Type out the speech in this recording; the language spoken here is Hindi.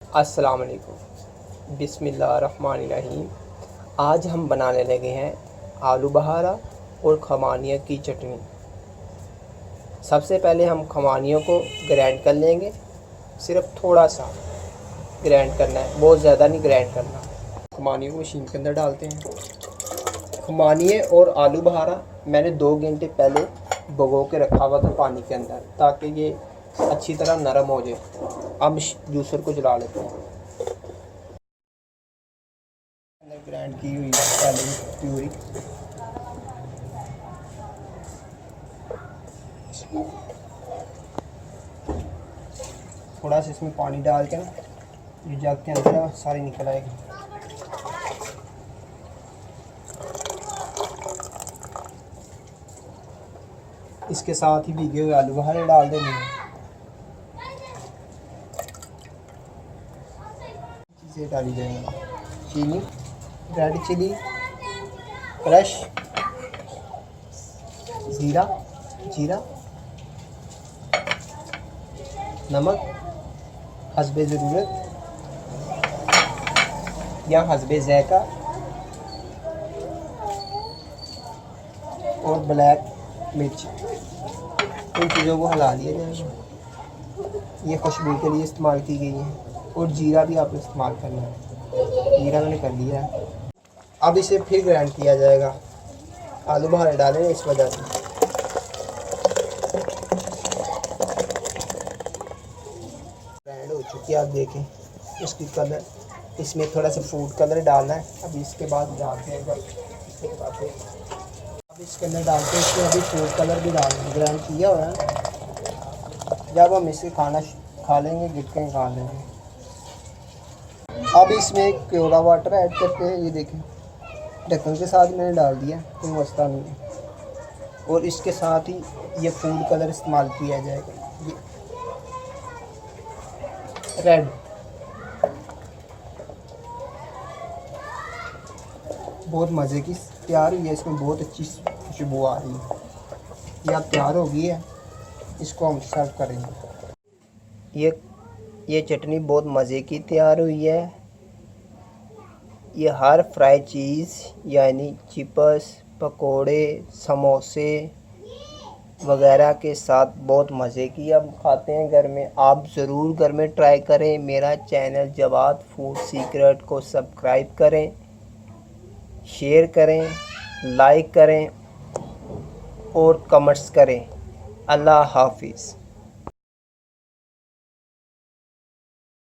अस्सलाम वालेकुम। बिस्मिल्लाहिर्रहमानिर्रहीम। आज हम बनाने लगे हैं आलू बहारा और खमानिया की चटनी। सबसे पहले हम खमानियों को ग्राइंड कर लेंगे। सिर्फ थोड़ा सा ग्राइंड करना है, बहुत ज़्यादा नहीं ग्राइंड करना। खमानियों को मशीन के अंदर डालते हैं। खमानिए और आलू बहारा मैंने 2 घंटे पहले भिगो के रखा हुआ था पानी के अंदर, ताकि ये अच्छी तरह नरम हो जाए। अब जूसर को जला लेते हैं। ग्राइंड की हुई प्यूरी थोड़ा सा इसमें पानी डाल के ना, ये जग के अंदर सारी निकल आएगी। इसके साथ ही भीगे हुए आलू बहारे डाल देंगे। चीज़ें डाली जाएंगी, चीनी, रेड चिली क्रश, जीरा, नमक हस्बे ज़रूरत या हस्बे ज़ायका, और ब्लैक मिर्च। इन चीज़ों को हिला लिया जाएगा। ये खुशबू के लिए इस्तेमाल की गई है, और जीरा भी आपको इस्तेमाल करना है। जीरा मैंने कर लिया है। अब इसे फिर ग्राइंड किया जाएगा। आलू बहारे डालें इस वजह से। ग्राइंड हो चुकी है, आप देखें इसकी कलर। इसमें थोड़ा सा फूड कलर डालना है। अभी इसके बाद डालते हैं, अब इसके अंदर डालते हैं। इसमें अभी फूड कलर भी डालना है, ग्राइंड किया हुआ है। जब हम इसे खाना खा लेंगे, गिटके खा लेंगे। अब इसमें एक प्योरा वाटर ऐड करते हैं। ये देखें, ढक्कन के साथ मैंने डाल दिया, कोई मसला नहीं है। और इसके साथ ही ये फूड कलर इस्तेमाल किया जाएगा, ये रेड। बहुत मज़े की तैयार हुई है, इसमें बहुत अच्छी खुशबू आ रही है। ये अब तैयार हो गई है, इसको हम सर्व करेंगे। ये चटनी बहुत मज़े की तैयार हुई है। ये हर फ्राई चीज़ यानी चिप्स, पकोड़े, समोसे वगैरह के साथ बहुत मज़े की हम खाते हैं घर में। आप ज़रूर घर में ट्राई करें। मेरा चैनल जवाद फूड सीक्रेट को सब्सक्राइब करें, शेयर करें, लाइक करें और कमेंट्स करें। अल्लाह हाफिज़।